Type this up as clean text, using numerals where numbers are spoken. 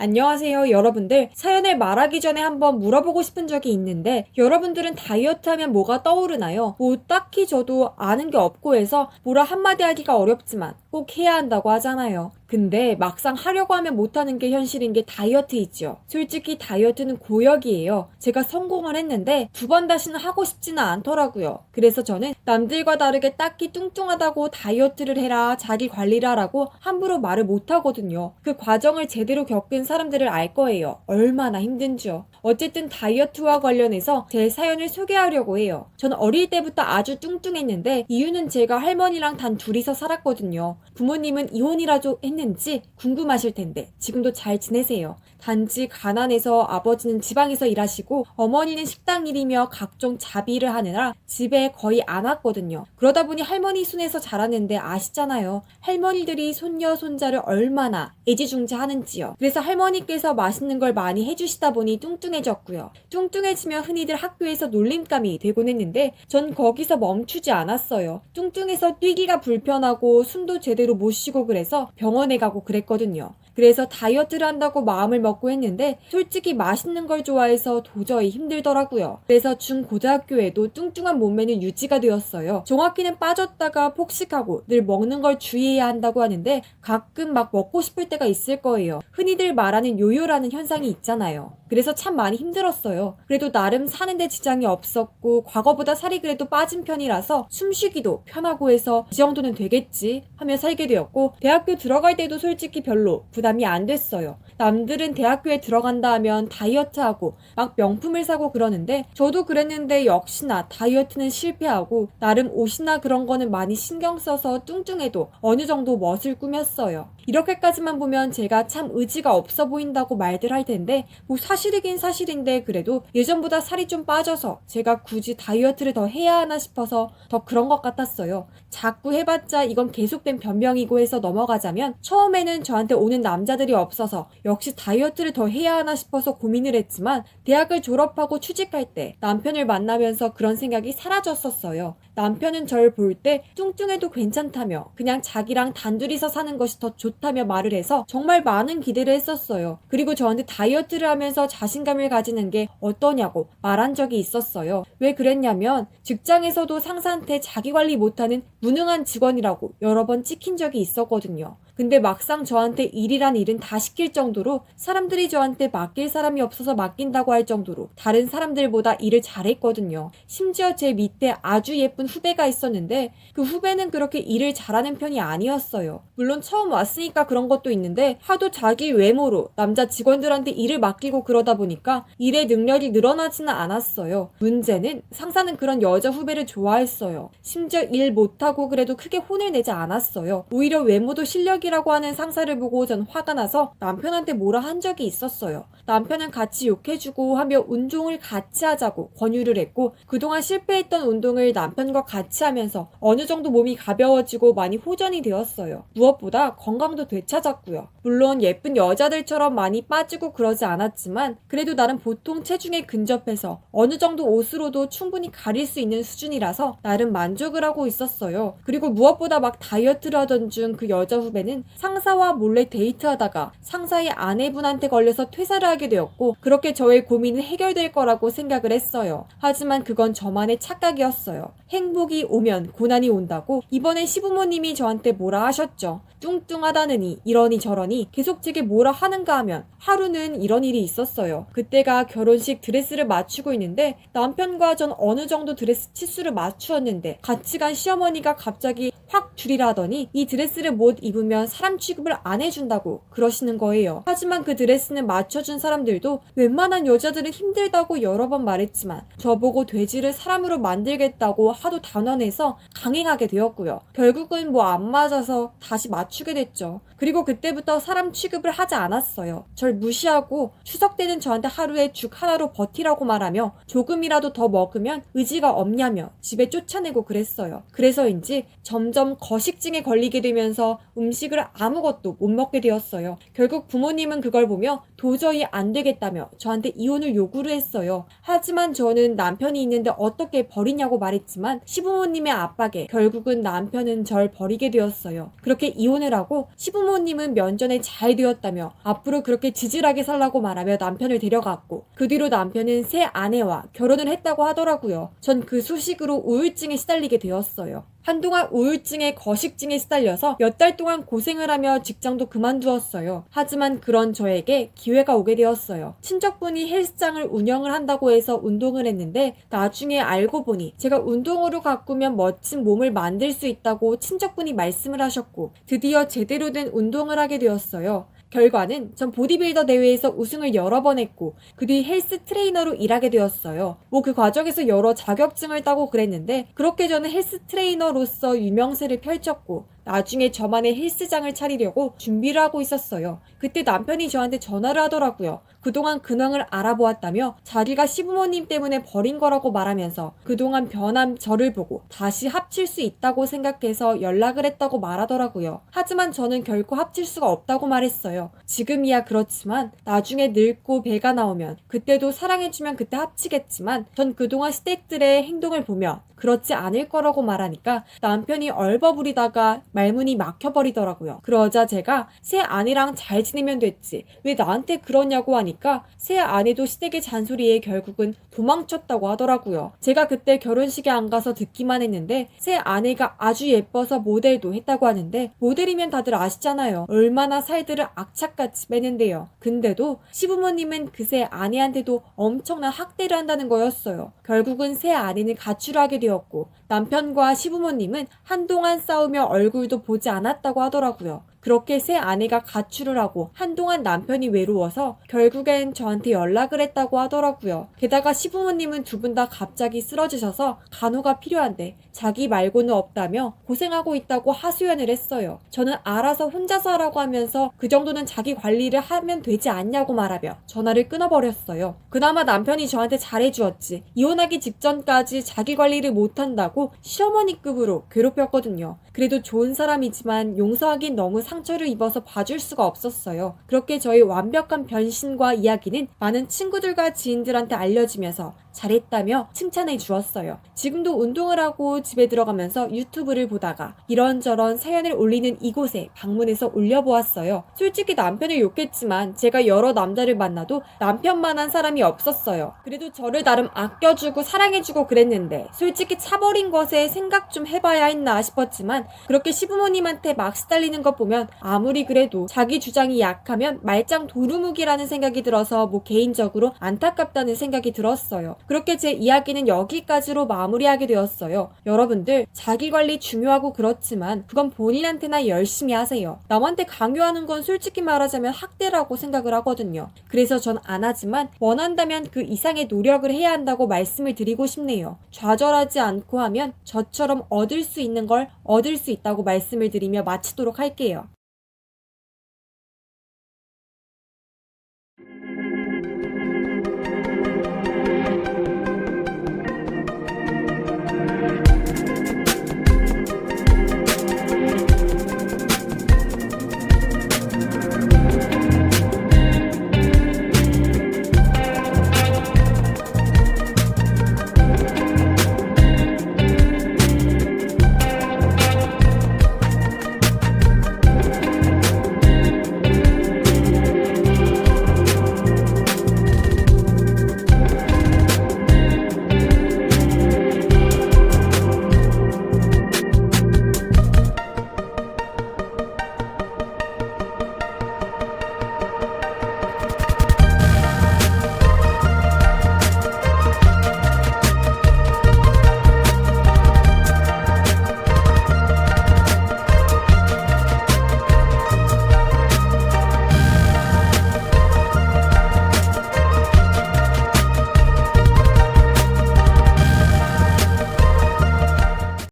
안녕하세요, 여러분들. 사연을 말하기 전에 한번 물어보고 싶은 적이 있는데, 여러분들은 다이어트 하면 뭐가 떠오르나요? 딱히 저도 아는 게 없고 해서 뭐라 한마디 하기가 어렵지만 꼭 해야 한다고 하잖아요. 근데 막상 하려고 하면 못하는 게 현실인 게 다이어트이지요. 솔직히 다이어트는 고역이에요. 제가 성공을 했는데 두 번 다시는 하고 싶지는 않더라고요. 그래서 저는 남들과 다르게 딱히 뚱뚱하다고 다이어트를 해라, 자기 관리를 하라고 함부로 말을 못하거든요. 그 과정을 제대로 겪은 사람들을 알 거예요. 얼마나 힘든지요. 어쨌든 다이어트와 관련해서 제 사연을 소개하려고 해요. 저는 어릴 때부터 아주 뚱뚱했는데 이유는 제가 할머니랑 단 둘이서 살았거든요. 부모님은 이혼이라도 했는지 궁금하실 텐데 지금도 잘 지내세요. 단지 가난해서 아버지는 지방에서 일하시고 어머니는 식당 일이며 각종 자비를 하느라 집에 거의 안 왔거든요. 그러다 보니 할머니 손에서 자랐는데 아시잖아요. 할머니들이 손녀 손자를 얼마나 애지중지하는지요. 그래서 할머니께서 맛있는 걸 많이 해주시다 보니 뚱뚱해졌고요. 뚱뚱해지면 흔히들 학교에서 놀림감이 되곤 했는데 전 거기서 멈추지 않았어요. 뚱뚱해서 뛰기가 불편하고 숨도 제대로 못 쉬고 그래서 병원에 가고 그랬거든요. 그래서 다이어트를 한다고 마음을 먹고 했는데 솔직히 맛있는 걸 좋아해서 도저히 힘들더라고요. 그래서 중고등학교에도 뚱뚱한 몸매는 유지가 되었어요. 종합기는 빠졌다가 폭식하고 늘 먹는 걸 주의해야 한다고 하는데 가끔 막 먹고 싶을 때가 있을 거예요. 흔히들 말하는 요요라는 현상이 있잖아요. 그래서 참 많이 힘들었어요. 그래도 나름 사는데 지장이 없었고 과거보다 살이 그래도 빠진 편이라서 숨쉬기도 편하고 해서 이 정도는 되겠지 하며 살게 되었고 대학교 들어갈 때도 솔직히 별로 부담이 안 됐어요. 남들은 대학교에 들어간다 하면 다이어트하고 막 명품을 사고 그러는데 저도 그랬는데 역시나 다이어트는 실패하고 나름 옷이나 그런 거는 많이 신경 써서 뚱뚱해도 어느 정도 멋을 꾸몄어요. 이렇게까지만 보면 제가 참 의지가 없어 보인다고 말들 할 텐데 사실이긴 사실인데 그래도 예전보다 살이 좀 빠져서 제가 굳이 다이어트를 더 해야 하나 싶어서 더 그런 것 같았어요. 자꾸 해봤자 이건 계속된 변명이고 해서 넘어가자면 처음에는 저한테 오는 남자들이 없어서 역시 다이어트를 더 해야 하나 싶어서 고민을 했지만 대학을 졸업하고 취직할 때 남편을 만나면서 그런 생각이 사라졌었어요. 남편은 절 볼 때 뚱뚱해도 괜찮다며 그냥 자기랑 단둘이서 사는 것이 더 좋다며 말을 해서 정말 많은 기대를 했었어요. 그리고 저한테 다이어트를 하면서 자신감을 가지는 게 어떠냐고 말한 적이 있었어요. 왜 그랬냐면 직장에서도 상사한테 자기 관리 못하는 무능한 직원이라고 여러 번 찍힌 적이 있었거든요. 근데 막상 저한테 일이란 일은 다 시킬 정도로 사람들이 저한테 맡길 사람이 없어서 맡긴다고 할 정도로 다른 사람들보다 일을 잘했거든요. 심지어 제 밑에 아주 예쁜 후배가 있었는데 그 후배는 그렇게 일을 잘하는 편이 아니었어요. 물론 처음 왔으니까 그런 것도 있는데 하도 자기 외모로 남자 직원들한테 일을 맡기고 그러다 보니까 일의 능력이 늘어나지는 않았어요. 문제는 상사는 그런 여자 후배를 좋아했어요. 심지어 일 못하고 그래도 크게 혼을 내지 않았어요. 오히려 외모도 실력이라고 하는 상사를 보고 전 화가 나서 남편한테 뭐라 한 적이 있었어요. 남편은 같이 욕해주고 하며 운동을 같이 하자고 권유를 했고 그동안 실패했던 운동을 남편과 같이 하면서 어느 정도 몸이 가벼워지고 많이 호전이 되었어요. 무엇보다 건강도 되찾았고요. 물론 예쁜 여자들처럼 많이 빠지고 그러지 않았지만 그래도 나름 보통 체중에 근접해서 어느 정도 옷으로도 충분히 가릴 수 있는 수준이라서 나름 만족을 하고 있었어요. 그리고 무엇보다 막 다이어트를 하던 중 그 여자 후배는 상사와 몰래 데이트하다가 상사의 아내분한테 걸려서 퇴사를 하게 되었고 그렇게 저의 고민은 해결될 거라고 생각을 했어요. 하지만 그건 저만의 착각이었어요. 행복이 오면 고난이 온다고 이번에 시부모님이 저한테 뭐라 하셨죠. 뚱뚱하다느니 이러니 저러니 계속 제게 뭐라 하는가 하면 하루는 이런 일이 있었어요. 그때가 결혼식 드레스를 맞추고 있는데 남편과 전 어느 정도 드레스 치수를 맞추었는데 같이 간 시어머니가 갑자기 확 줄이라 하더니 이 드레스를 못 입으면 사람 취급을 안 해준다고 그러시는 거예요. 하지만 그 드레스는 맞춰준 사람들도 웬만한 여자들은 힘들다고 여러 번 말했지만 저보고 돼지를 사람으로 만들겠다고 하도 단언해서 강행하게 되었고요. 결국은 뭐 안 맞아서 다시 맞추게 됐죠. 그리고 그때부터 사람 취급을 하지 않았어요. 절 무시하고 추석 때는 저한테 하루에 죽 하나로 버티라고 말하며 조금이라도 더 먹으면 의지가 없냐며 집에 쫓아내고 그랬어요. 그래서인지 점점 거식증에 걸리게 되면서 음식을 음식을 아무것도 못 먹게 되었어요. 결국 부모님은 그걸 보며 도저히 안 되겠다며 저한테 이혼을 요구를 했어요. 하지만 저는 남편이 있는데 어떻게 버리냐고 말했지만 시부모님의 압박에 결국은 남편은 절 버리게 되었어요. 그렇게 이혼을 하고 시부모님은 면전에 잘 되었다며 앞으로 그렇게 지질하게 살라고 말하며 남편을 데려갔고, 그 뒤로 남편은 새 아내와 결혼을 했다고 하더라고요. 전 그 소식으로 우울증에 시달리게 되었어요. 한동안 우울증에 거식증에 시달려서 몇 달 동안 고생을 하며 직장도 그만두었어요. 하지만 그런 저에게 기회가 오게 되었어요. 친척분이 헬스장을 운영을 한다고 해서 운동을 했는데 나중에 알고 보니 제가 운동으로 가꾸면 멋진 몸을 만들 수 있다고 친척분이 말씀을 하셨고, 드디어 제대로 된 운동을 하게 되었어요. 결과는 전 보디빌더 대회에서 우승을 여러 번 했고, 그 뒤 헬스 트레이너로 일하게 되었어요. 그 과정에서 여러 자격증을 따고 그랬는데, 그렇게 저는 헬스 트레이너로서 유명세를 펼쳤고, 나중에 저만의 헬스장을 차리려고 준비를 하고 있었어요. 그때 남편이 저한테 전화를 하더라고요. 그동안 근황을 알아보았다며 자기가 시부모님 때문에 버린 거라고 말하면서 그동안 변한 저를 보고 다시 합칠 수 있다고 생각해서 연락을 했다고 말하더라고요. 하지만 저는 결코 합칠 수가 없다고 말했어요. 지금이야 그렇지만 나중에 늙고 배가 나오면 그때도 사랑해주면 그때 합치겠지만, 전 그동안 스태프들의 행동을 보면 그렇지 않을 거라고 말하니까 남편이 얼버무리다가 말문이 막혀버리더라고요. 그러자 제가 새 아내랑 잘 지내면 됐지 왜 나한테 그러냐고 하니까 새 아내도 시댁의 잔소리에 결국은 도망쳤다고 하더라고요. 제가 그때 결혼식에 안 가서 듣기만 했는데 새 아내가 아주 예뻐서 모델도 했다고 하는데, 모델이면 다들 아시잖아요. 얼마나 살들을 악착같이 빼는데요. 근데도 시부모님은 그 새 아내한테도 엄청난 학대를 한다는 거였어요. 결국은 새 아내는 가출을 하게 되었고, 남편과 시부모님은 한동안 싸우며 얼굴도 보지 않았다고 하더라고요. 그렇게 새 아내가 가출을 하고 한동안 남편이 외로워서 결국엔 저한테 연락을 했다고 하더라고요. 게다가 시부모님은 두 분 다 갑자기 쓰러지셔서 간호가 필요한데 자기 말고는 없다며 고생하고 있다고 하소연을 했어요. 저는 알아서 혼자서 하라고 하면서 그 정도는 자기 관리를 하면 되지 않냐고 말하며 전화를 끊어버렸어요. 그나마 남편이 저한테 잘해주었지, 이혼하기 직전까지 자기 관리를 못한다고 시어머니급으로 괴롭혔거든요. 그래도 좋은 사람이지만 용서하긴 너무 상처를 입어서 봐줄 수가 없었어요. 그렇게 저희 완벽한 변신과 이야기는 많은 친구들과 지인들한테 알려지면서 잘했다며 칭찬해 주었어요. 지금도 운동을 하고 집에 들어가면서 유튜브를 보다가 이런저런 사연을 올리는 이곳에 방문해서 올려보았어요. 솔직히 남편을 욕했지만 제가 여러 남자를 만나도 남편만한 사람이 없었어요. 그래도 저를 나름 아껴주고 사랑해주고 그랬는데 솔직히 차버린 것에 생각 좀 해봐야 했나 싶었지만, 그렇게 시부모님한테 막 시달리는 것 보면 아무리 그래도 자기 주장이 약하면 말짱 도루묵이라는 생각이 들어서 개인적으로 안타깝다는 생각이 들었어요. 그렇게 제 이야기는 여기까지로 마무리하게 되었어요. 여러분들 자기 관리 중요하고 그렇지만 그건 본인한테나 열심히 하세요. 남한테 강요하는 건 솔직히 말하자면 학대라고 생각을 하거든요. 그래서 전 안 하지만 원한다면 그 이상의 노력을 해야 한다고 말씀을 드리고 싶네요. 좌절하지 않고 하면 저처럼 얻을 수 있는 걸 얻을 수 있다고 말씀을 드리며 마치도록 할게요.